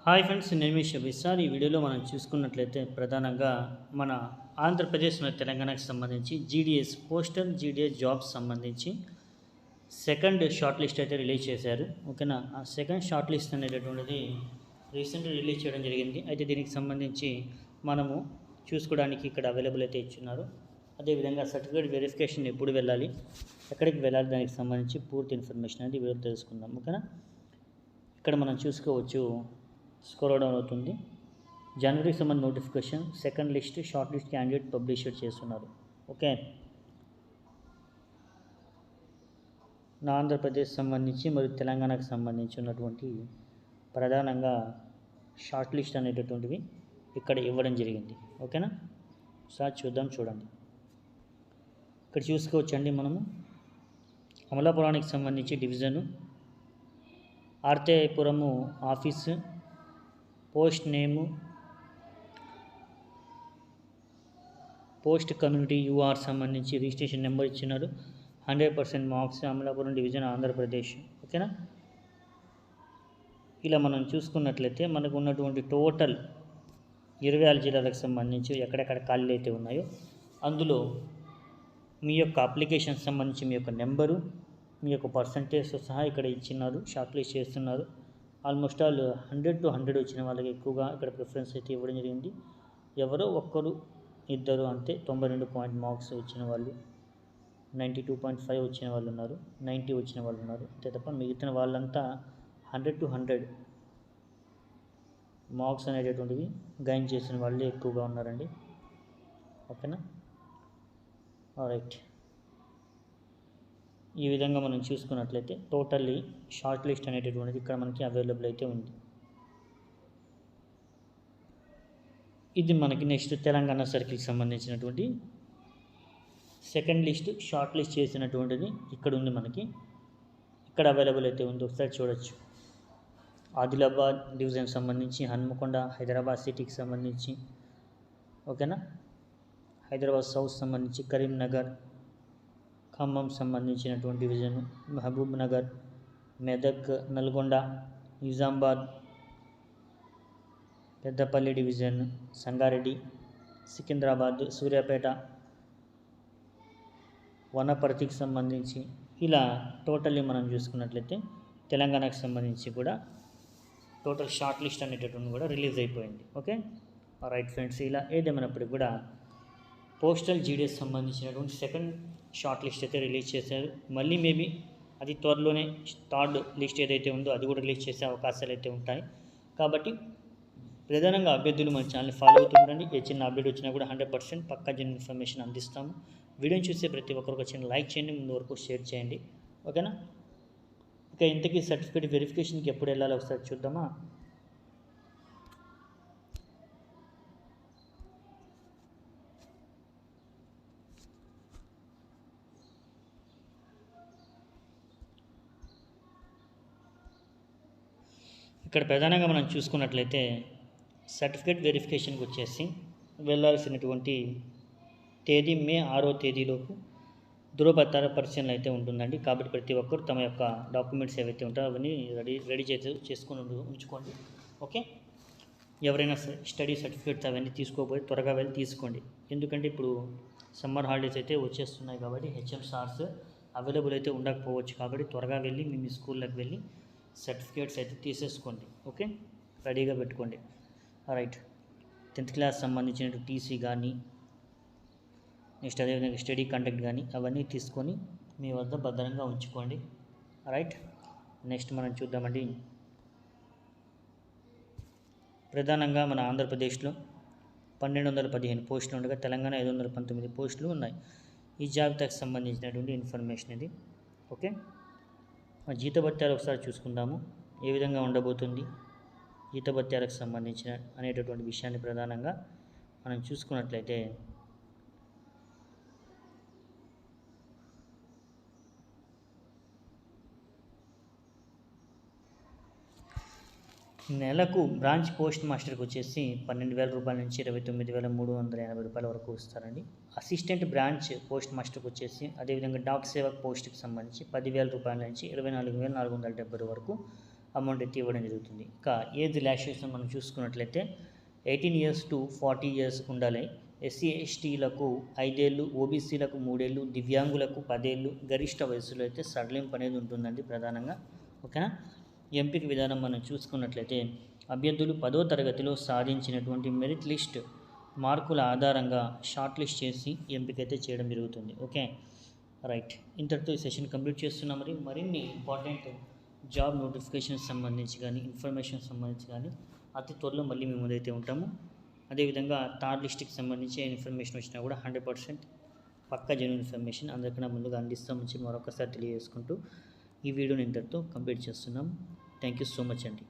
Hi friends, నేను మీ షబీ. Sir ఈ వీడియోలో మనం చూసుకున్నట్లయితే ప్రధానంగా మన ఆంధ్రప్రదేశ్ మరియు తెలంగాణకు సంబంధించి జీడిఎస్ పోస్టల్ జీడిఎస్ జాబ్స్ సంబంధించి సెకండ్ షార్ట్ లిస్ట్ అయితే రిలీజ్ చేశారు. ఓకేనా, ఆ సెకండ్ షార్ట్ లిస్ట్ అనేటటువంటిది రీసెంట్గా రిలీజ్ చేయడం జరిగింది. అయితే దీనికి సంబంధించి మనము చూసుకోవడానికి ఇక్కడ అవైలబుల్ అయితే ఇచ్చున్నారు. అదేవిధంగా సర్టిఫికేట్ వెరిఫికేషన్ ఎప్పుడు వెళ్ళాలి, ఎక్కడికి వెళ్ళాలి, దానికి సంబంధించి పూర్తి ఇన్ఫర్మేషన్ అనేది వీడియో తెలుసుకుందాం. ఓకేనా, ఇక్కడ మనం చూసుకోవచ్చు, స్క్రోల్ డౌన్ అవుతుంది. జనవరికి సంబంధించిన notification second list short list candidate publish చేస్తున్నారు. ఓకే, నా ఆంధ్రప్రదేశ్ సంబంధించి మరియు తెలంగాణకు సంబంధించి ఉన్నటువంటి ప్రధానంగా షార్ట్ లిస్ట్ అనేటటువంటివి ఇక్కడ ఇవ్వడం జరిగింది. ఓకేనా, సార్ చూడండి. ఇక్కడ చూసుకోవచ్చండి, మనము అమలాపురానికి సంబంధించి division, Arthepuram office, post name, post community UR సంబంధించి రిజిస్ట్రేషన్ నెంబర్ ఇచ్చినారు. 100% మార్క్స్, అమలాపురం డివిజన్, ఆంధ్రప్రదేశ్. ఓకేనా, ఇలా మనం చూసుకున్నట్లయితే మనకు ఉన్నటువంటి టోటల్ 26 జిల్లాలకు సంబంధించి ఎక్కడెక్కడ ఖాళీలు అయితే ఉన్నాయో అందులో మీ యొక్క అప్లికేషన్ సంబంధించి మీ యొక్క నెంబరు, మీ యొక్క పర్సంటేజ్తో సహా ఇక్కడ ఇచ్చినారు. షార్ట్ లిస్ట్ చేస్తున్నారు. ఆల్మోస్ట్ ఆల్ 100 to 100 వచ్చిన వాళ్ళకి ఎక్కువగా ఇక్కడ ప్రిఫరెన్స్ అయితే ఇవ్వడం జరిగింది. ఎవరో ఒక్కరు ఇద్దరు అంతే 92 పాయింట్ మార్క్స్ వచ్చిన వాళ్ళు, 92.5 వచ్చిన వాళ్ళు ఉన్నారు, 90 వచ్చిన వాళ్ళు ఉన్నారు. అంతే తప్ప మిగతా వాళ్ళంతా 100 to 100 మార్క్స్ అనేటటువంటివి గైన్ చేసిన వాళ్ళే ఎక్కువగా ఉన్నారండి. ఓకేనా, రైట్. ఈ విధంగా మనం చూసుకున్నట్లయితే టోటల్లీ షార్ట్ లిస్ట్ అనేటటువంటిది ఇక్కడ మనకి అవైలబుల్ అయితే ఉంది. ఇది మనకి నెక్స్ట్ తెలంగాణ సర్కిల్కి సంబంధించినటువంటి సెకండ్ లిస్ట్ షార్ట్ లిస్ట్ చేసినటువంటిది ఇక్కడ ఉంది. మనకి ఇక్కడ అవైలబుల్ అయితే ఉంది, ఒకసారి చూడొచ్చు. ఆదిలాబాద్ డివిజన్ సంబంధించి, హన్మకొండ హైదరాబాద్ సిటీకి సంబంధించి, ఓకేనా, హైదరాబాద్ సౌత్ సంబంధించి, కరీంనగర్, ఖమ్మం సంబంధించినటువంటి డివిజన్, మహబూబ్ నగర్, మెదక్, నల్గొండ, నిజామాబాద్, పెద్దపల్లి డివిజన్, సంగారెడ్డి, సికింద్రాబాద్, సూర్యాపేట, వనపర్తికి సంబంధించి, ఇలా టోటల్లీ మనం చూసుకున్నట్లయితే తెలంగాణకు సంబంధించి కూడా టోటల్ షార్ట్ లిస్ట్ అనేటటువంటి కూడా రిలీజ్ అయిపోయింది. Okay, right friends. ఇలా ఏదేమైనప్పటికీ కూడా పోస్టల్ జీడిఎస్ సంబంధించినటువంటి సెకండ్ షార్ట్ లిస్ట్ అయితే రిలీజ్ చేశారు. మళ్ళీ మేబీ అది త్వరలోనే థర్డ్ లిస్ట్ ఏదైతే ఉందో అది కూడా రిలీజ్ చేసే అవకాశాలు అయితే ఉంటాయి. కాబట్టి ప్రధానంగా అభ్యర్థులు మన ఛానల్ని ఫాలో అవుతుండండి. ఏ చిన్న అప్డేట్ వచ్చినా కూడా 100% పక్కా జెన్యూన్ ఇన్ఫర్మేషన్ అందిస్తాము. వీడియోని చూసే ప్రతి ఒక్కరికి వచ్చిన లైక్ చేయండి, ముందు వరకు షేర్ చేయండి. ఓకేనా, ఇక ఇంతకీ సర్టిఫికేట్ వెరిఫికేషన్కి ఎప్పుడు వెళ్ళాలో ఒకసారి చూద్దామా. ఇక్కడ ప్రధానంగా మనం చూసుకున్నట్లయితే సర్టిఫికేట్ వెరిఫికేషన్కి వచ్చేసి వెళ్ళాల్సినటువంటి తేదీ మే 6వ తేదీలోపు ధృవపత్రాల పరిశీలన అయితే ఉంటుందండి. కాబట్టి ప్రతి ఒక్కరు తమ యొక్క డాక్యుమెంట్స్ ఏవైతే ఉంటాయో అవన్నీ రెడీ చేసుకొని ఉంచుకోండి. ఓకే, ఎవరైనా స్టడీ సర్టిఫికేట్స్ అవన్నీ తీసుకోకపోతే త్వరగా వెళ్ళి తీసుకోండి. ఎందుకంటే ఇప్పుడు సమ్మర్ హాలిడేస్ అయితే వచ్చేస్తున్నాయి కాబట్టి హెచ్ఎంసార్స్ అవైలబుల్ అయితే ఉండకపోవచ్చు. కాబట్టి త్వరగా వెళ్ళి మీ స్కూల్లోకి వెళ్ళి సర్టిఫికేట్స్ అయితే తీసేసుకోండి. ఓకే, రెడీగా పెట్టుకోండి. రైట్, 10th క్లాస్ సంబంధించిన టీసీ కానీ, నెక్స్ట్ అదేవిధంగా స్టడీ కండక్ట్ కానీ అవన్నీ తీసుకొని మీ వద్ద భద్రంగా ఉంచుకోండి. రైట్, నెక్స్ట్ మనం చూద్దామండి. ప్రధానంగా మన ఆంధ్రప్రదేశ్లో 1215 పోస్టులు ఉండగా తెలంగాణ 519 పోస్టులు ఉన్నాయి. ఈ జాబితాకు సంబంధించినటువంటి ఇన్ఫర్మేషన్ ఇది. ఓకే, జీతభత్యాలు ఒకసారి చూసుకుందాము, ఏ విధంగా ఉండబోతుంది జీతభత్యాలకు సంబంధించిన అనేటటువంటి విషయాన్ని ప్రధానంగా మనం చూసుకున్నట్లయితే నెలకు బ్రాంచ్ పోస్ట్ మాస్టర్కి వచ్చేసి 12,000 రూపాయల నుంచి 29,380 రూపాయల వరకు ఇస్తారండి. అసిస్టెంట్ బ్రాంచ్ పోస్ట్ మాస్టర్కి వచ్చేసి అదేవిధంగా డాక్ సేవక్ పోస్ట్కి సంబంధించి 10,000 రూపాయల నుంచి 24,470 వరకు అమౌంట్ అయితే ఇవ్వడం జరుగుతుంది. ఇక ఏజ్ రిలాక్సేషన్ మనం చూసుకున్నట్లయితే 18 years to 40 years ఉండాలి. ఎస్సీ ఎస్టీలకు 5 ఏళ్ళు, ఓబీసీలకు 3 ఏళ్ళు, దివ్యాంగులకు 10 ఏళ్ళు, గరిష్ట వయసులో అయితే సడలింపు అనేది ఉంటుందండి ప్రధానంగా. ఓకేనా. ఎంపిక విధానం మనం చూసుకున్నట్లయితే అభ్యర్థులు 10వ తరగతిలో సాధించినటువంటి మెరిట్ లిస్ట్ మార్కుల ఆధారంగా షార్ట్ లిస్ట్ చేసి ఎంపిక అయితే చేయడం జరుగుతుంది. ఓకే రైట్, ఇంతటితో ఈ సెషన్ కంప్లీట్ చేస్తున్నాం. మరిన్ని ఇంపార్టెంట్ జాబ్ నోటిఫికేషన్స్ సంబంధించి కానీ ఇన్ఫర్మేషన్ సంబంధించి కానీ అతి త్వరలో మళ్ళీ మేము ముందైతే ఉంటాము. అదేవిధంగా థర్డ్ లిస్ట్కి సంబంధించి ఏ ఇన్ఫర్మేషన్ వచ్చినా కూడా 100% పక్కా జెన్యూన్ ఇన్ఫర్మేషన్ అందరికన్నా ముందుగా అందిస్తామని మరొకసారి తెలియజేసుకుంటూ ఈ వీడియోని ఇంతటితో కంప్లీట్ చేస్తున్నాం. థ్యాంక్ యూ సో మచ్ అండి.